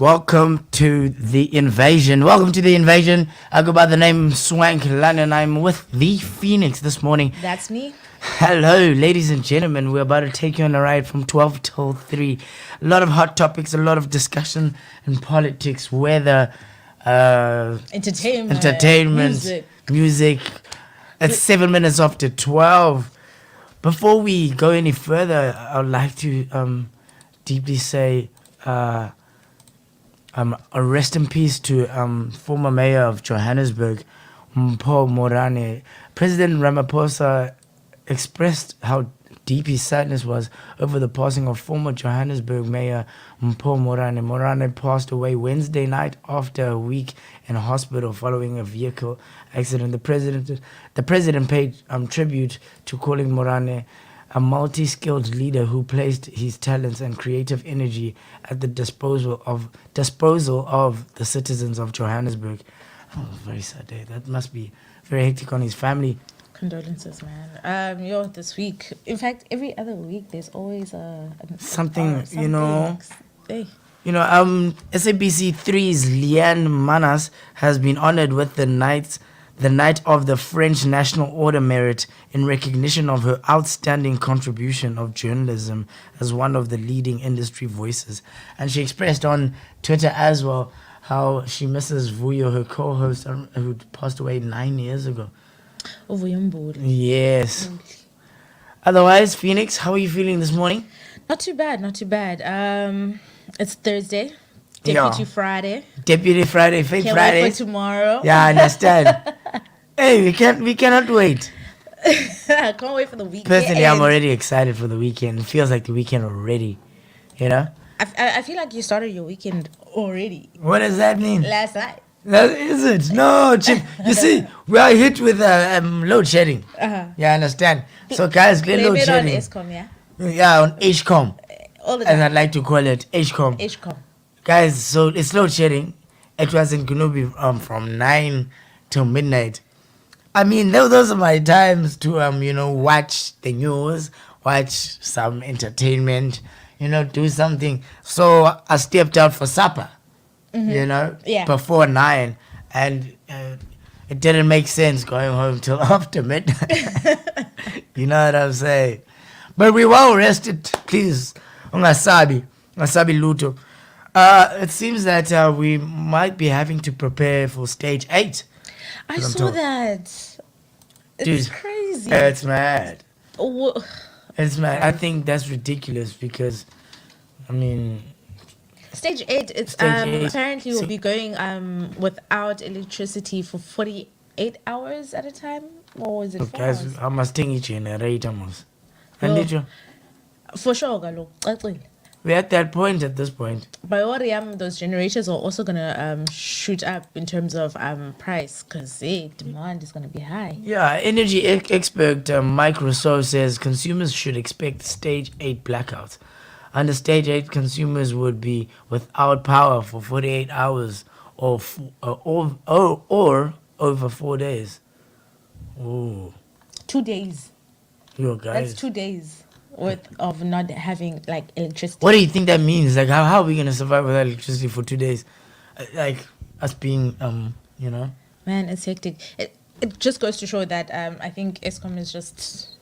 Welcome to the invasion. I go by the name Mswenk, and I'm with the Pheonix this morning. That's me. Hello, ladies and gentlemen. We're about to take you on a ride from 12 till 3. A lot of hot topics, a lot of discussion in politics, weather, entertainment, music. It's 7 minutes after 12. Before we go any further, I would like to deeply say a rest in peace to former mayor of Johannesburg, Mpho Morane. President Ramaphosa expressed how deep his sadness was over the passing of former Johannesburg mayor Mpho Morane. Morane passed away Wednesday night after a week in hospital following a vehicle accident. The president paid tribute to calling Morane a multi-skilled leader who placed his talents and creative energy at the disposal of the citizens of Johannesburg. Oh, very sad day. That must be very hectic on his family. Condolences, man. This week, in fact, every other week, there's always something. Hey. SABC 3's Liane Manas has been honored with the Knight of the French National Order Merit in recognition of her outstanding contribution of journalism as one of the leading industry voices. And she expressed on Twitter as well how she misses Vuyo, her co-host, who passed away 9 years ago. Yes. Otherwise, Pheonix, how are you feeling this morning? Not too bad. It's Thursday. Deputy Friday, Fake Friday. Wait for tomorrow. Yeah, I understand. Hey, we cannot wait. I can't wait for the weekend. Personally, I'm already excited for the weekend. It feels like the weekend already, you know? I feel like you started your weekend already. What does that mean? Last night. That is it. No, Chip. You see, we are hit with load shedding. Yeah, I understand. So, guys, get load shedding. Blame it on ESCOM, yeah? Yeah, on HCOM. All the time. As I'd like to call it, HCOM. HCOM. Guys, so it's load shedding. It was in Kunubi from 9 till midnight. I mean, those are my times to watch the news, watch some entertainment, do something. So I stepped out for supper, before 9, and it didn't make sense going home till after midnight. You know what I'm saying? But we well rested, please. Ungasabi luto. It seems that we might be having to prepare for stage 8. I saw that. It's crazy. It's mad. Oh. It's mad. I think that's ridiculous because, Stage 8, apparently we'll be going without electricity for 48 hours at a time. Or was it 4 hours? Guys, I must take a generator. For sure, Galo. We're at that point at this point. By what those generators are also going to shoot up in terms of price because demand is going to be high. Yeah, energy expert Mike Rousseau says consumers should expect stage 8 blackouts. Under stage 8, consumers would be without power for 48 hours or over 4 days. Ooh. 2 days. Yo, guys. That's 2 days worth of not having electricity. What do you think that means? How are we gonna survive without electricity for 2 days? Us being Man, it's hectic. It just goes to show that I think ESCOM is just.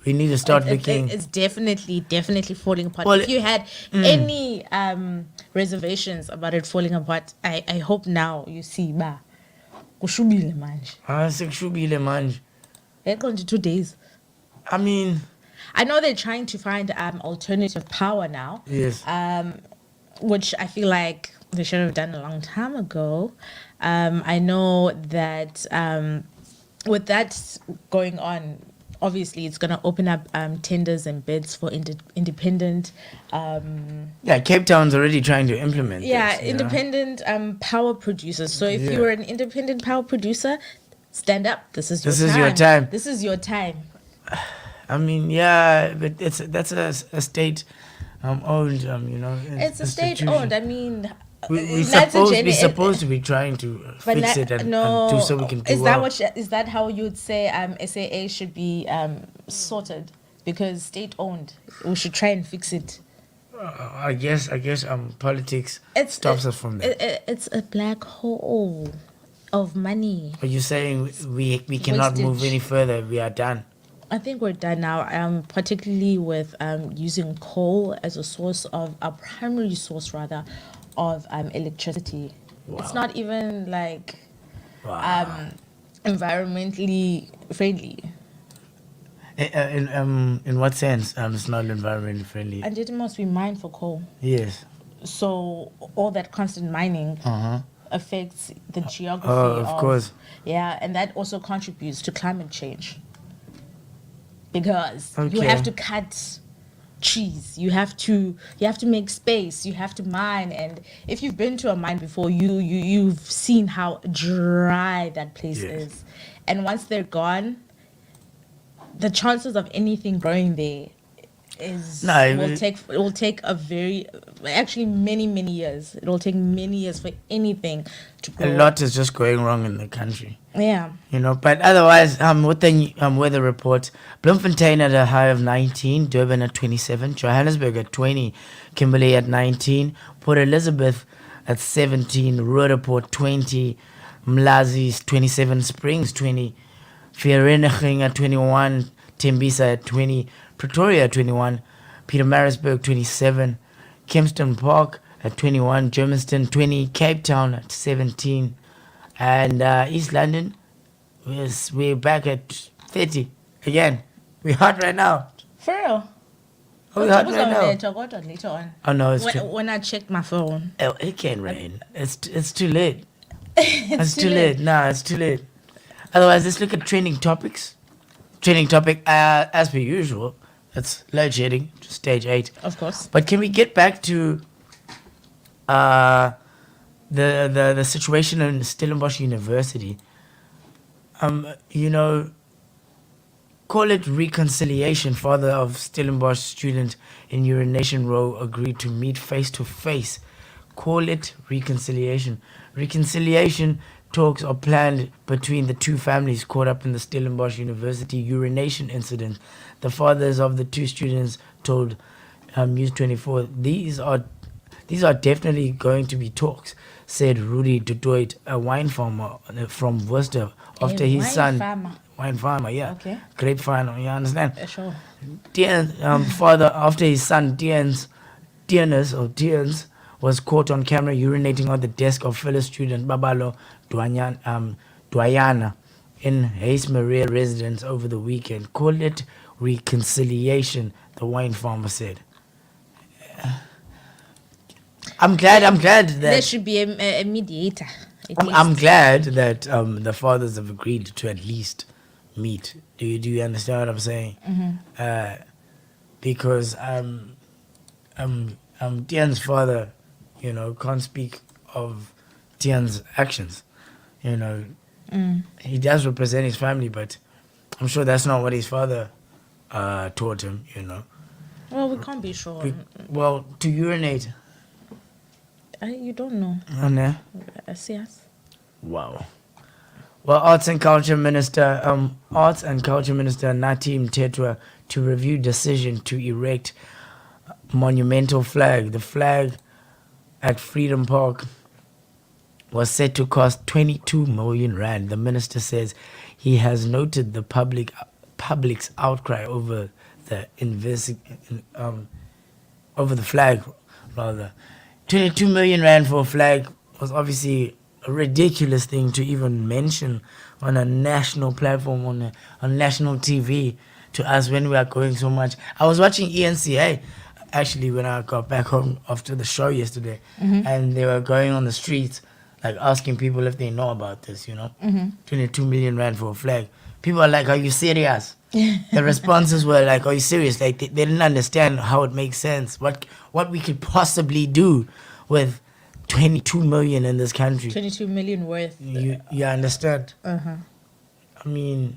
We need to start looking. It's definitely falling apart. Well, if you had any reservations about it falling apart, I hope now you see kushubile manje. Sekushubile manje. They're going to 2 days. I know they're trying to find alternative power now. Yes. Which I feel like they should have done a long time ago. I know that with that going on, obviously it's going to open up tenders and bids for independent. Cape Town's already trying to implement. Independent power producers. So if you're an independent power producer, stand up. This is your time. This is your time. But that's a state owned, It's a state owned. We're supposed to be trying to fix it and do so we can do is that how you'd say SAA should be sorted? Because state owned, we should try and fix it. I guess politics stops us from that. It's a black hole of money. Are you saying we cannot move any Wastage. further? We are done. I think we're done now. Particularly with using coal as a source of a primary source rather of electricity. It's Wow. not even like Wow. environmentally friendly. In what sense? It's not environmentally friendly. And it must be mined for coal. Yes. So all that constant mining affects the geography Oh, of course. yeah, and that also contributes to climate change. Because you Okay. have to cut trees, you have to make space, you have to mine, and if you've been to a mine before, you've seen how dry that place Yes. is. And once they're gone, the chances of anything growing there is No, it will take a very actually many years. It will take many years for anything to A grow. lot is just going wrong in the country. Yeah. But otherwise, with the weather report, Bloemfontein at a high of 19, Durban at 27, Johannesburg at 20, Kimberley at 19, Port Elizabeth at 17, Roodepoort 20, Mlazi's 27, Springs 20, Vereeniging at 21, Tembisa at 20, Pretoria at 21, Pietermaritzburg 27, Kempston Park at 21, Germiston 20, Cape Town at 17, and East London, we're back at 30 again. We're hot right now. For real. We're hot right now. Later on. Oh no, it's When I checked my phone. oh, it can rain. It's too late. It's too late. Nah, it's too late. Otherwise, let's look at trending topics. Trending topic, as per usual, it's load shedding, stage 8. Of course. But can we get back to the situation in Stellenbosch University? Call it reconciliation. Father of Stellenbosch student in urination row agreed to meet face to face. Call it reconciliation. Reconciliation talks are planned between the two families caught up in the Stellenbosch University urination incident. The fathers of the two students told News 24 these are definitely going to be talks, said Rudy Dudoit, a wine farmer from Worcester, after his son. Wine farmer, yeah. Okay. Grape farmer, you understand? Sure. Father, after his son Deans was caught on camera urinating on the desk of fellow student Babalo Dwayana in Hayes Maria residence over the weekend. Call it reconciliation, the wine farmer said. I'm glad that There should be a mediator. I'm glad that the fathers have agreed to at least meet. Do you understand what I'm saying? Mm-hmm. Because Tian's father, can't speak of Tian's actions. He does represent his family, but I'm sure that's not what his father taught him. Well, we can't be sure. To urinate. You don't know. Oh, no. Yes. Wow. Well, Arts and Culture Minister Natim Tetwa to review decision to erect monumental flag. The flag at Freedom Park was set to cost 22 million rand. The minister says he has noted the public's outcry over the over the flag, rather. 22 million rand for a flag was obviously a ridiculous thing to even mention on a national platform, on national TV to us when we are going so much. I was watching ENCA actually when I got back home after the show yesterday, and they were going on the streets like asking people if they know about this, 22 million rand for a flag. People are like, are you serious? The responses were like, are you serious? Like they didn't understand how it makes sense. What we could possibly do with 22 million in this country. 22 million worth. You understand? Uh-huh. I mean,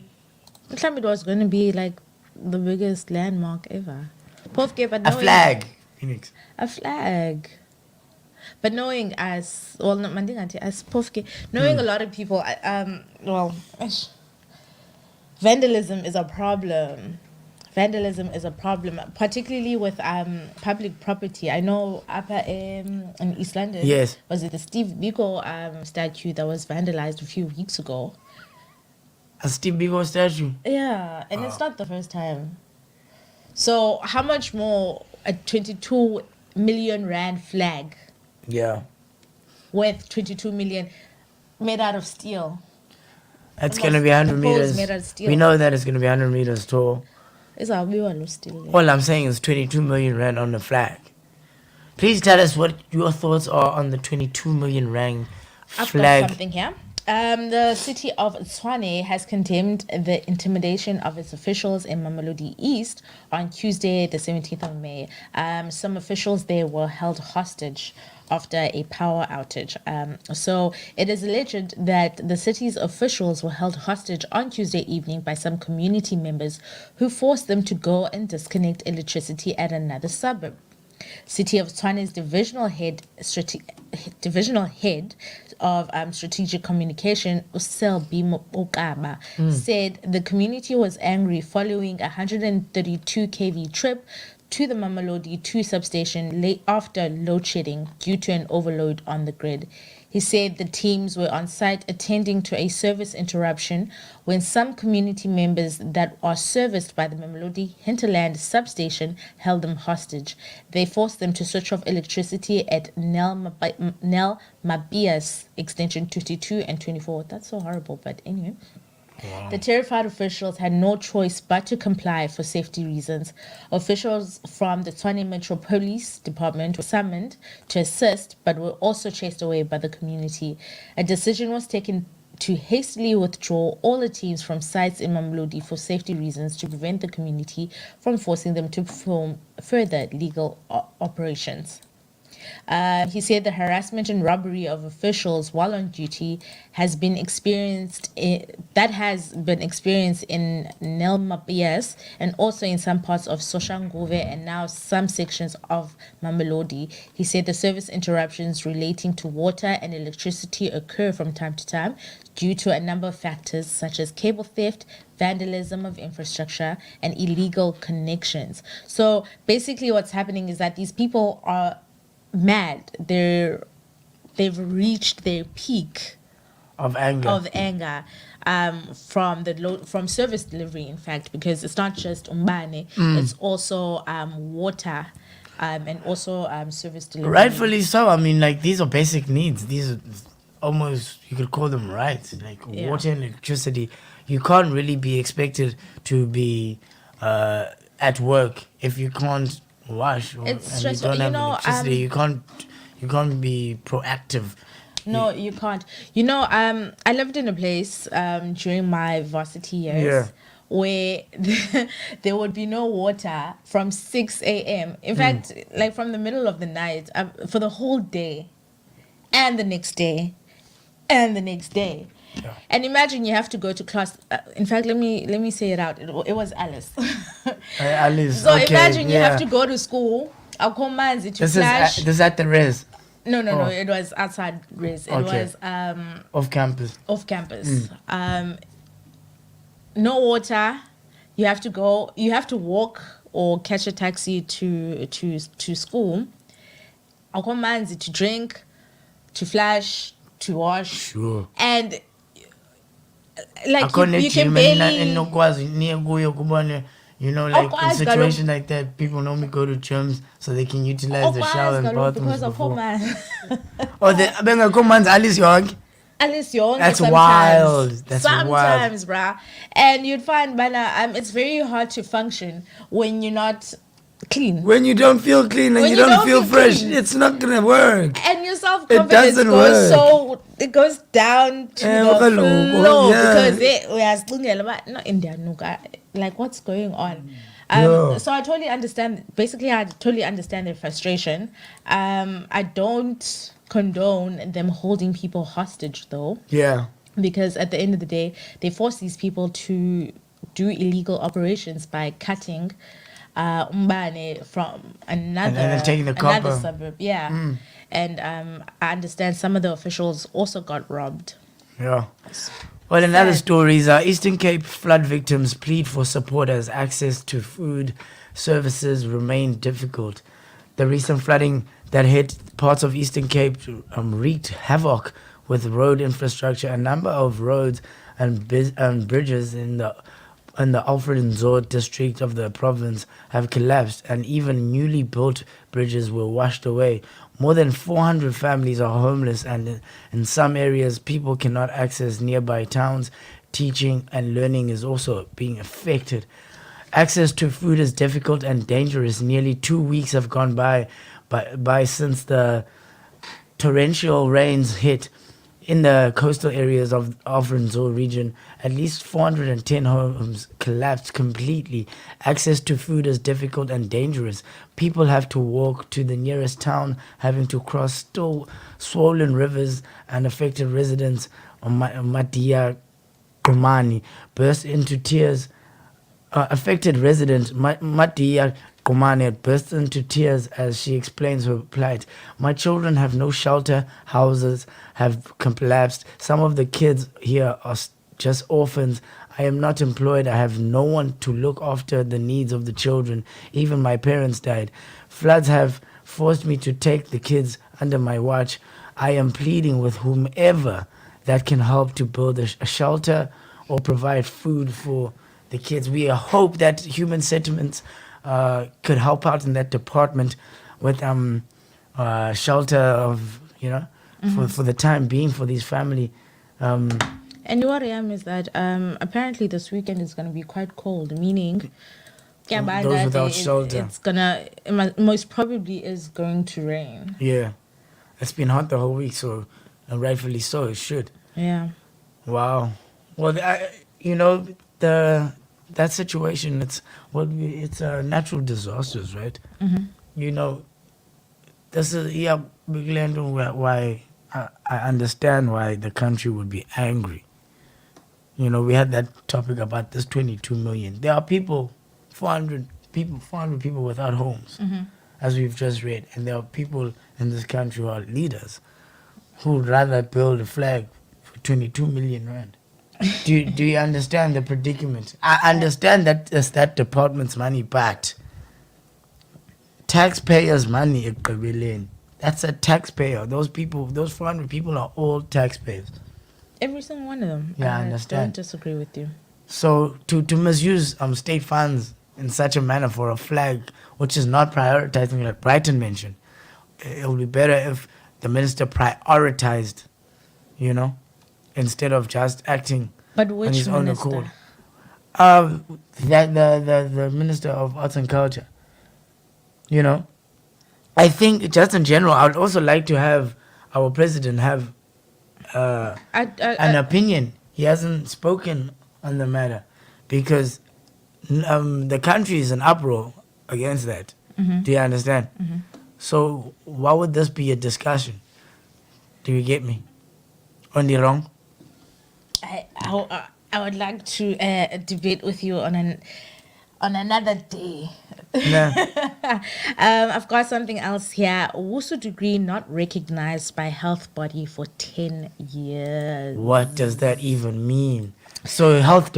I thought it was going to be like the biggest landmark ever. a flag. Pheonix. A flag. But knowing as well, not as Pofke, knowing a lot of people, vandalism is a problem vandalism is a problem, particularly with public property. I know in East London, Yes. was it the Steve Biko statue that was vandalized a few weeks ago? A Steve Biko statue. Yeah, and it's not the first time. So how much more a 22 million rand flag Yeah. worth 22 million made out of steel? That's The going to most- be 100 the poles meters. made out of steel. We know that it's going to be 100 meters tall. It's a real steel. All I'm saying is 22 million rand on the flag. Please tell us what your thoughts are on the 22 million rand I've got flag. something here. The city of Tshwane has condemned the intimidation of its officials in Mamelodi East on Tuesday, the 17th of May. Some officials there were held hostage after a power outage. So it is alleged that the city's officials were held hostage on Tuesday evening by some community members who forced them to go and disconnect electricity at another suburb. City of Tshwane's divisional head of strategic communication, Usel Bimokaba, said the community was angry following a 132 kV trip to the Mamelodi 2 substation late after load shedding due to an overload on the grid. He said the teams were on site attending to a service interruption when some community members that are serviced by the Mamelodi Hinterland substation held them hostage. They forced them to switch off electricity at Nel Mabias extension 22 and 24. That's so horrible, but anyway. Wow. The terrified officials had no choice but to comply for safety reasons. Officials from the Tshwane Metro Police Department were summoned to assist, but were also chased away by the community. A decision was taken to hastily withdraw all the teams from sites in Mamelodi for safety reasons to prevent the community from forcing them to perform further legal operations. He said the harassment and robbery of officials while on duty has been experienced in Nelmapias and also in some parts of Soshanguve and now some sections of Mamelodi. He said the service interruptions relating to water and electricity occur from time to time due to a number of factors such as cable theft, vandalism of infrastructure, and illegal connections. So basically what's happening is that these people are mad. They've reached their peak Of anger. From service delivery, in fact, because it's not just umbane, it's also water and also service delivery. Rightfully so. I mean, like, these are basic needs. These are almost, you could call them rights. Like, water and electricity. You can't really be expected to be at work if you can't wash or, It's and stressful. you don't have electricity. You can't be proactive. No, you can't. I lived in a place during my varsity years where there would be no water from 6 a.m. In fact, like from the middle of the night for the whole day and the next day and the next day. Yeah. And imagine you have to go to class. In fact, let me say it out. It was Alice. Alice. So okay, imagine you have to go to school. I'll call Manzi to flash. This is at the res. No. It was outside res. It was off campus. Off campus. No water. You have to go. You have to walk or catch a taxi to school. I'll call Manzi to drink, to flash, to wash. Sure. And like you can barely. You know, like in situations like that, people normally go to gyms so they can utilize the shower and bathrooms because of before. Or Alice Young. That's wild. Sometimes, bruh. And you'd find, it's very hard to function when you're not clean. When you don't feel clean and you don't feel fresh, it's not gonna work. And your self-confidence it goes down to the floor because not India, like what's going on. So I totally understand. Basically, I totally understand their frustration. I don't condone them holding people hostage, though. Yeah. Because at the end of the day, they force these people to do illegal operations by cutting umbane from another suburb. Yeah. And I understand some of the officials also got robbed. Yeah. Well, in other Sad. stories, Eastern Cape flood victims plead for support as access to food services remain difficult. The recent flooding that hit parts of Eastern Cape wreaked havoc with road infrastructure. A number of roads and bridges in the Alfred Nzo district of the province have collapsed, and even newly built bridges were washed away. More than 400 families are homeless, and in some areas, people cannot access nearby towns. Teaching and learning is also being affected. Access to food is difficult and dangerous. Nearly 2 weeks have gone by since the torrential rains hit in the coastal areas of Alfred region. At least 410 homes collapsed completely. Access to food is difficult and dangerous. People have to walk to the nearest town, having to cross still swollen rivers, and affected residents of Matia Komani burst into tears. Affected resident Matia Komane burst into tears as she explains her plight. My children have no shelter, houses have collapsed. Some of the kids here are just orphans. I am not employed. I have no one to look after the needs of the children. Even my parents died. Floods have forced me to take the kids under my watch. I am pleading with whomever that can help to build a shelter or provide food for the kids. We hope that human sentiments could help out in that department with shelter of for the time being for these family. And what I am is that apparently this weekend is going to be quite cold, meaning Those without shelter. it's gonna most probably is going to rain. Yeah, it's been hot the whole week, so and rightfully so. It should. Yeah. Wow. Well, that situation. It's natural disasters, right? Mm-hmm. This is big land why I understand why the country would be angry. We had that topic about this 22 million. There are 400 people without homes, Mm-hmm. as we've just read, and there are people in this country who are leaders who would rather build a flag for 22 million rand. Do you understand the predicament? I understand that it's that department's money, but taxpayers' money, ekugqibeleni. That's a taxpayer. Those 400 people are all taxpayers. Every single one of them. Yeah, I understand. Don't disagree with you. So to misuse state funds in such a manner for a flag which is not prioritizing, like Brighton mentioned, it would be better if the minister prioritized, instead of just acting But on which his own minister? accord. The Minister of Arts and Culture. I think just in general, I would also like to have our president have an opinion. He hasn't spoken on the matter because the country is in uproar against that. Mm-hmm. Do you understand? Mm-hmm. So why would this be a discussion? Do you get me? Only wrong? I would like to debate with you on another day. No. I've got something else here. WUSU degree not recognized by health body for 10 years. What does that even mean? So health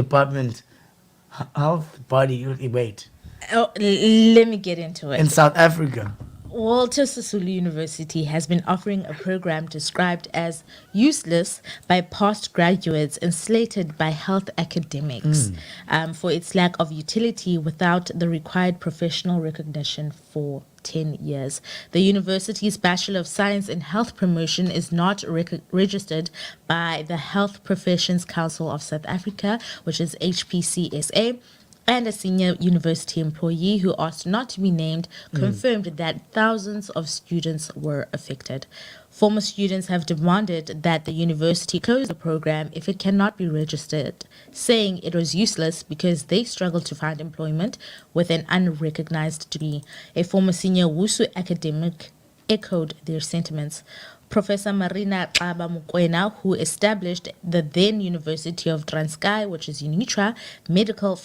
body, wait, Oh, let me get into it. in South Africa. Walter Sisulu University has been offering a program described as useless by past graduates and slated by health academics for its lack of utility without the required professional recognition for 10 years. The university's Bachelor of Science in Health Promotion is not registered by the Health Professions Council of South Africa, which is HPCSA. And a senior university employee who asked not to be named confirmed that thousands of students were affected. Former students have demanded that the university close the program if it cannot be registered, saying it was useless because they struggled to find employment with an unrecognized degree. A former senior WUSU academic echoed their sentiments. Professor Marina Xaba Mokoena, who established the then University of Transkei, which is UNITRA, medical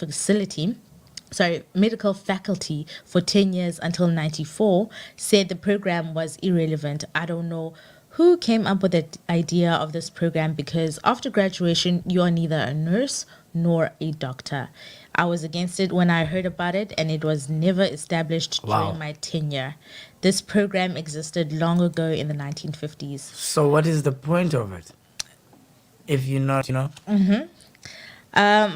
faculty for 10 years until 94, said the program was irrelevant. I don't know who came up with the idea of this program, because after graduation, you are neither a nurse nor a doctor. I was against it when I heard about it, and it was never established Wow. during my tenure. This program existed long ago in the 1950s. So what is the point of it? If you're not,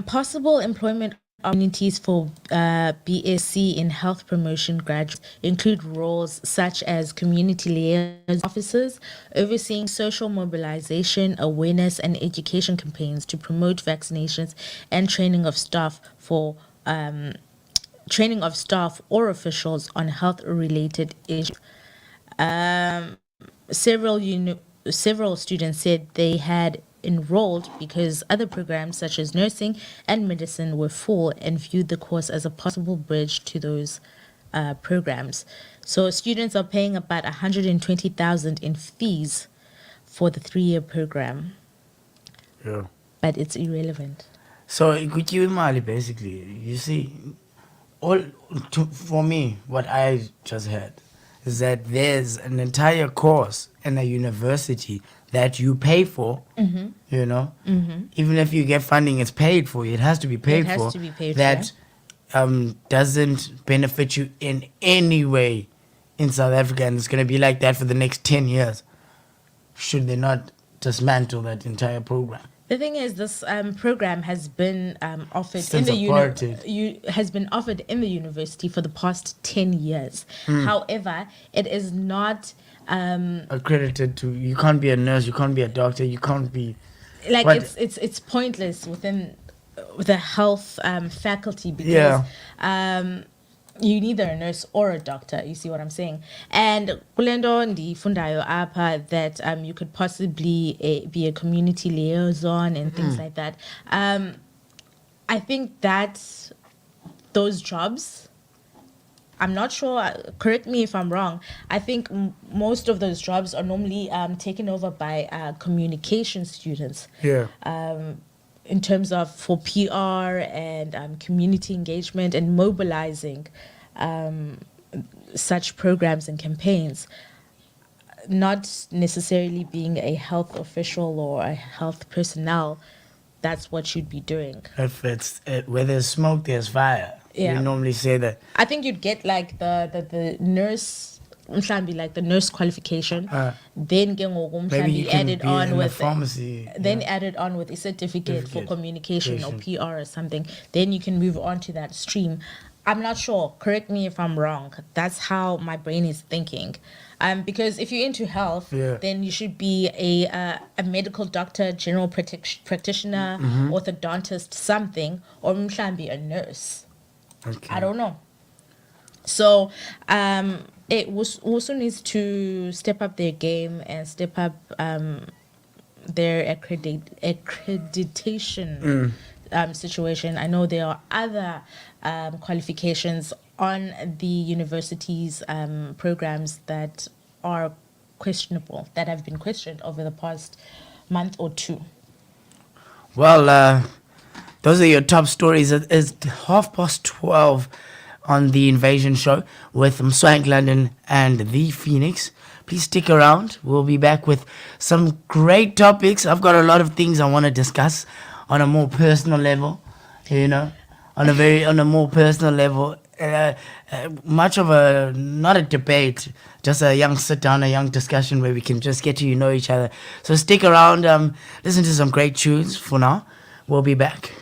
Possible employment opportunities for BSc in health promotion graduates include roles such as community liaison officers, overseeing social mobilization, awareness, and education campaigns to promote vaccinations, and training of staff or officials on health-related issues. Several students said they had enrolled because other programs such as nursing and medicine were full, and viewed the course as a possible bridge to those programs. So students are paying about 120,000 in fees for the 3-year program, yeah. but it's irrelevant. So Gucci Mali, basically, you see, for me, what I just heard is that there's an entire course in a university that you pay for, even if you get funding, it's paid for. It has to be paid It has for. to be paid that doesn't benefit you in any way in South Africa, and it's going to be like that for the next 10 years. Should they not dismantle that entire program? The thing is, this program has been offered Since in the apartheid. has been offered in the university for the past 10 years. However, it is not Accredited to, you can't be a nurse, you can't be a doctor, you can't be like what- it's pointless within the health faculty, because you neither a nurse or a doctor. You see what I'm saying? And kulendo ndifundayo apa that you could possibly be a community liaison and things like that. I think that those jobs, I'm not sure, correct me if I'm wrong, I think most of those jobs are normally taken over by communication students. Yeah. In terms of for PR and community engagement and mobilizing such programs and campaigns, not necessarily being a health official or a health personnel. That's what you'd be doing. If it's where there's smoke, there's fire. Yeah. We normally say that. I think you'd get like the nurse, like the nurse qualification, then Maybe you be can added be on in with a pharmacy. then added on with a certificate for communication or PR or something. Then you can move on to that stream. I'm not sure. Correct me if I'm wrong. That's how my brain is thinking. Because if you're into health, then you should be a medical doctor, general practitioner, orthodontist, something, or be a nurse. Okay. I don't know. So it also needs to step up their game and step up their accreditation situation. I know there are other qualifications on the university's programs that are questionable, that have been questioned over the past month or two. Well, those are your top stories. It's 12:30 on the Invasion Show with Mswenk London and the Pheonix. Please stick around. We'll be back with some great topics. I've got a lot of things I want to discuss on a more personal level, on a more personal level. Much of not a debate, just a young sit down, a young discussion where we can just get to know each other. So stick around, listen to some great tunes for now. We'll be back.